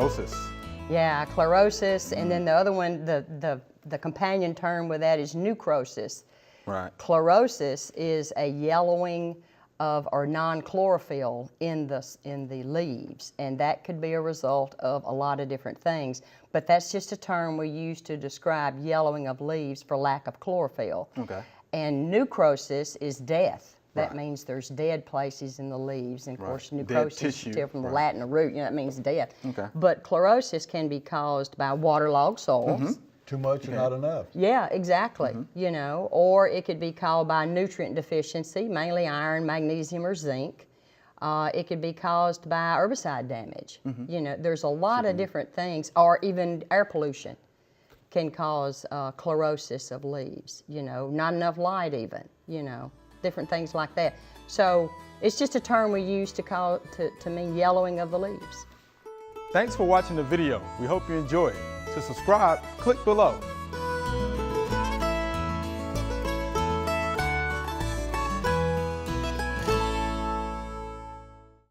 Chlorosis. Yeah, chlorosis, and then the other one, the companion term with that is necrosis. Right. Chlorosis is a yellowing of or non-chlorophyll in the leaves, and that could be a result of a lot of different things. But that's just a term we use to describe yellowing of leaves for lack of chlorophyll. Okay. And necrosis is death. That Right. means there's dead places in the leaves, and of course Dead necrosis tissue. from the Right. Latin root, that means death. Okay. But chlorosis can be caused by waterlogged soils. Too much or not enough. Yeah, exactly. Or it could be caused by nutrient deficiency, mainly iron, magnesium, or zinc. It could be caused by herbicide damage. There's a lot of different things, or even air pollution can cause chlorosis of leaves. Not enough light even. Different things like that. So it's just a term we use to mean yellowing of the leaves. Thanks for watching the video. We hope you enjoyed. To subscribe, click below.